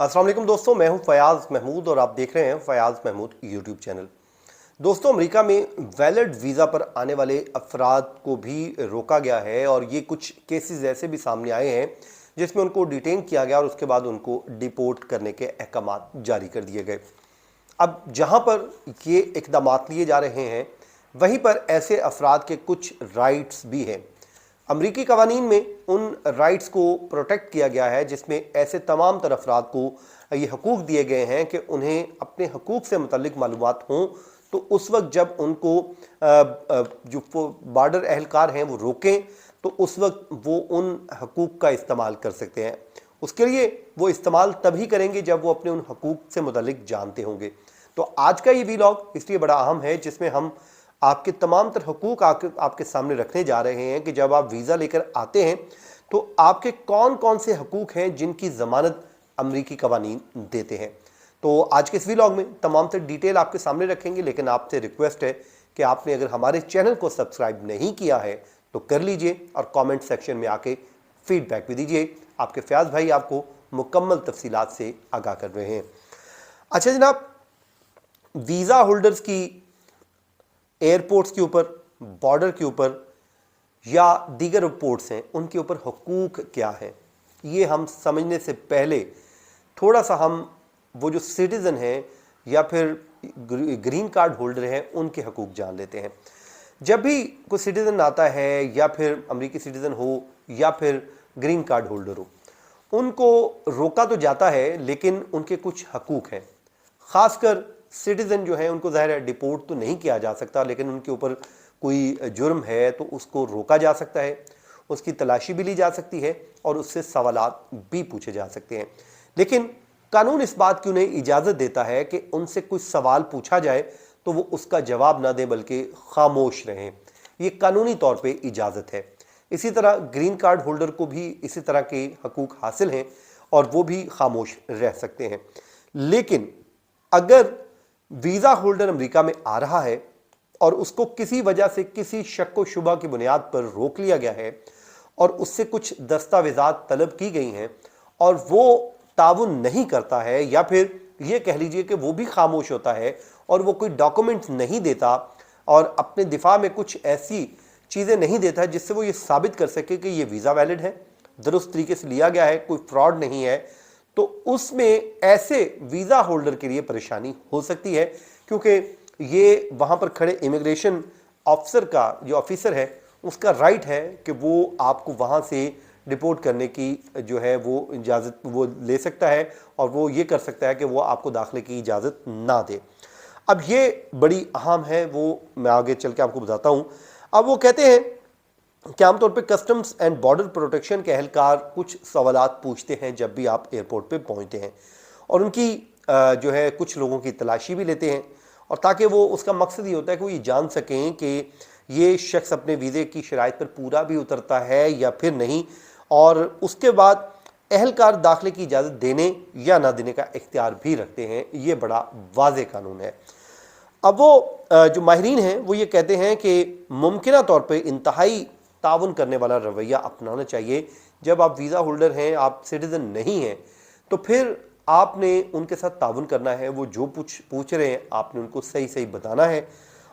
अस्सलाम वालेकुम दोस्तों, मैं हूं फयाज महमूद और आप देख रहे हैं फयाज महमूद यूट्यूब चैनल। दोस्तों, अमेरिका में वैलिड वीज़ा पर आने वाले अफराद को भी रोका गया है और ये कुछ केसेस ऐसे भी सामने आए हैं जिसमें उनको डिटेन किया गया और उसके बाद उनको डिपोर्ट करने के अहकामात जारी कर दिए गए। अब जहां पर ये इक़दामात लिए जा रहे हैं वहीं पर ऐसे अफराद के कुछ राइट्स भी हैं। अमरीकी कवानीन में उन राइट्स को प्रोटेक्ट किया गया है जिसमें ऐसे तमाम तर अफराद को ये हकूक़ दिए गए हैं कि उन्हें अपने हकूक़ से मुतल्लिक मालूमात हों तो उस वक्त जब उनको जो बॉर्डर एहलकार हैं वो रोकें तो उस वक्त वो उन हकूक़ का इस्तेमाल कर सकते हैं। उसके लिए वो इस्तेमाल तभी करेंगे जब वो अपने उन हकूक़ से मुतल्लिक जानते होंगे। तो आज का ये वीलॉग इसलिए बड़ा अहम है जिसमें हम आपके तमाम तर हकूक़ आपके सामने रखने जा रहे हैं कि जब आप वीज़ा लेकर आते हैं तो आपके कौन कौन से हकूक़ हैं जिनकी ज़मानत अमरीकी कवानीन देते हैं। तो आज के इस वीलॉग में तमाम तर डिटेल आपके सामने रखेंगे, लेकिन आपसे रिक्वेस्ट है कि आपने अगर हमारे चैनल को सब्सक्राइब नहीं किया है तो कर लीजिए और कमेंट सेक्शन में आके फीडबैक भी दीजिए। आपके फयाज भाई आपको मुकम्मल तफसीलात से आगाह कर रहे हैं। अच्छा जनाब, वीज़ा होल्डर्स की एयरपोर्ट्स के ऊपर, बॉर्डर के ऊपर या दीगर पोर्ट्स हैं उनके ऊपर हकूक़ क्या है, ये हम समझने से पहले थोड़ा सा हम वो जो सिटीज़न हैं या फिर ग्रीन कार्ड होल्डर हैं उनके हकूक़ जान लेते हैं। जब भी कोई सिटीज़न आता है या फिर अमरीकी सिटीज़न हो या फिर ग्रीन कार्ड होल्डर हो, उनको रोका तो जाता है लेकिन उनके कुछ हकूक़ हैं। ख़ासकर सिटीज़न जो है उनको ज़ाहिर है डिपोर्ट तो नहीं किया जा सकता, लेकिन उनके ऊपर कोई जुर्म है तो उसको रोका जा सकता है, उसकी तलाशी भी ली जा सकती है और उससे सवालात भी पूछे जा सकते हैं। लेकिन कानून इस बात की उन्हें इजाज़त देता है कि उनसे कोई सवाल पूछा जाए तो वो उसका जवाब ना दें बल्कि खामोश रहें। ये कानूनी तौर पे इजाज़त है। इसी तरह ग्रीन कार्ड होल्डर को भी इसी तरह के हकूक़ हासिल हैं और वो भी खामोश रह सकते हैं। लेकिन अगर वीज़ा होल्डर अमेरिका में आ रहा है और उसको किसी वजह से किसी शक व शुबा की बुनियाद पर रोक लिया गया है और उससे कुछ दस्तावेज़ात तलब की गई हैं और वो ताउन नहीं करता है या फिर ये कह लीजिए कि वो भी खामोश होता है और वो कोई डॉक्यूमेंट्स नहीं देता और अपने दिफा में कुछ ऐसी चीज़ें नहीं देता जिससे वो ये साबित कर सके कि ये वीज़ा वैलिड है, दुरुस्त तरीके से लिया गया है, कोई फ्रॉड नहीं है, तो उसमें ऐसे वीज़ा होल्डर के लिए परेशानी हो सकती है क्योंकि ये वहाँ पर खड़े इमिग्रेशन ऑफिसर का जो ऑफिसर है उसका राइट है कि वो आपको वहाँ से डिपोर्ट करने की जो है वो इजाज़त वो ले सकता है और वो ये कर सकता है कि वो आपको दाखिले की इजाज़त ना दे। अब ये बड़ी अहम है, वो मैं आगे चल के आपको बताता हूँ। अब वो कहते हैं कि आमतौर पे कस्टम्स एंड बॉर्डर प्रोटेक्शन के अहलकार कुछ सवालात पूछते हैं जब भी आप एयरपोर्ट पे पहुंचते हैं और उनकी जो है कुछ लोगों की तलाशी भी लेते हैं और ताकि वो उसका मकसद ये होता है कि वो ये जान सकें कि ये शख्स अपने वीज़े की शराइत पर पूरा भी उतरता है या फिर नहीं, और उसके बाद अहलकार दाखिले की इजाज़त देने या ना देने का इख्तियार भी रखते हैं। ये बड़ा वाज़ेह कानून है। अब वो जो माहिरीन हैं वो ये कहते हैं कि मुमकिना तौर पर इंतहाई ताउन करने वाला रवैया अपनाना चाहिए। जब आप वीज़ा होल्डर हैं, आप सिटीज़न नहीं हैं, तो फिर आपने उनके साथ ताउन करना है। वो जो पूछ रहे हैं आपने उनको सही सही बताना है।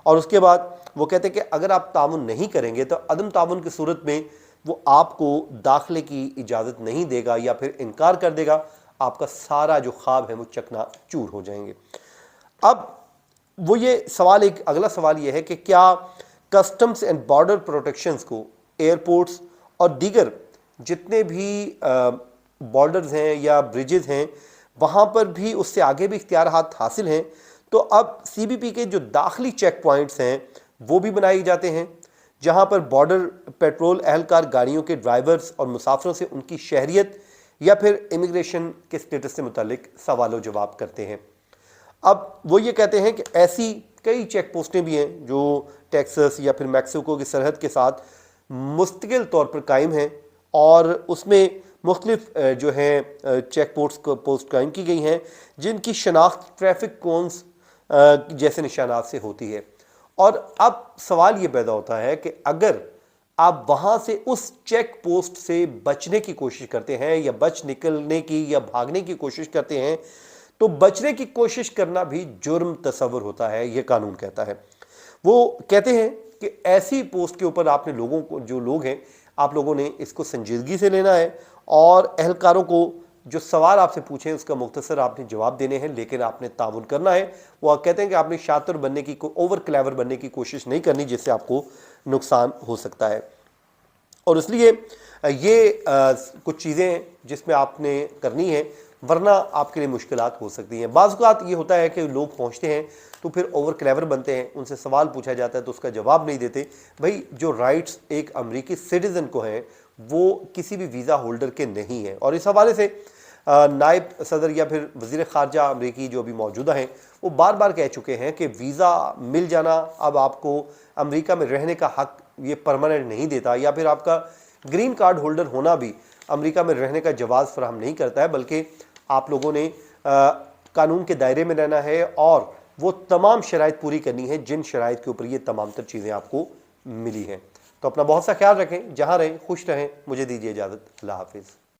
और उसके बाद वो कहते हैं कि अगर आप ताउन नहीं करेंगे तो अदम ताउन की सूरत में वो आपको दाखिले की इजाज़त नहीं देगा या फिर इनकार कर देगा। आपका सारा जो ख्वाब है वो चकनाचूर हो जाएंगे। अब वो ये सवाल, एक अगला सवाल ये है कि क्या कस्टम्स एंड बॉर्डर प्रोटेक्शंस को एयरपोर्ट्स और दीगर जितने भी बॉर्डर्स हैं या ब्रिजेस हैं वहाँ पर भी उससे आगे भी इख्तियारात हासिल हैं। तो अब CBP के जो दाखिली चेक पॉइंट्स हैं वो भी बनाए जाते हैं जहाँ पर बॉर्डर पेट्रोल एहलकार गाड़ियों के ड्राइवर्स और मुसाफिरों से उनकी शहरियत या फिर इमिग्रेशन के स्टेटस से मुतालिक सवाल जवाब करते हैं। अब वो ये कहते हैं कि ऐसी कई चेक पोस्टें भी हैं जो टेक्सास या फिर मैक्सिको की सरहद के साथ मुस्तकिल तौर पर कायम हैं और उसमें मुख्तलिफ जो हैं चेक पोस्ट कायम की गई हैं जिनकी शनाख्त ट्रैफिक कोन्स जैसे निशानात से होती है। और अब सवाल ये पैदा होता है कि अगर आप वहां से उस चेक पोस्ट से बचने की कोशिश करते हैं या बच निकलने की या भागने की कोशिश करते हैं, तो बचने की कोशिश करना भी जुर्म तस्वर होता है, यह कानून कहता है। वो कहते हैं कि ऐसी पोस्ट के ऊपर आपने लोगों को, जो लोग हैं, आप लोगों ने इसको संजीदगी से लेना है और अहलकारों को जो सवाल आपसे पूछें उसका मुख्तसर आपने जवाब देने हैं, लेकिन आपने ताउन करना है। वो कहते हैं कि आपने शातिर बनने की, ओवर क्लेवर बनने की कोशिश नहीं करनी जिससे आपको नुकसान हो सकता है। और इसलिए ये कुछ चीज़ें जिसमें आपने करनी है, वरना आपके लिए मुश्किलात हो सकती हैं। बाज़ औक़ात ये होता है कि लोग पहुंचते हैं तो फिर ओवर क्लेवर बनते हैं, उनसे सवाल पूछा जाता है तो उसका जवाब नहीं देते। भाई, जो राइट्स एक अमरीकी सिटीज़न को हैं वो किसी भी वीज़ा होल्डर के नहीं हैं। और इस हवाले से नायब सदर या फिर वज़ीर ख़ारजा अमरीकी जो अभी मौजूदा हैं, वो बार बार कह चुके हैं कि वीज़ा मिल जाना अब आपको अमेरिका में रहने का हक ये परमानेंट नहीं देता, या फिर आपका ग्रीन कार्ड होल्डर होना भी अमेरिका में रहने का जवाज़ फराहम नहीं करता है, बल्कि आप लोगों ने कानून के दायरे में रहना है और वो तमाम शराइत पूरी करनी है जिन शराइत के ऊपर ये तमाम तर चीज़ें आपको मिली हैं। तो अपना बहुत सा ख्याल रखें, जहाँ रहें खुश रहें। मुझे दीजिए इजाज़त। अल्लाह हाफिज़।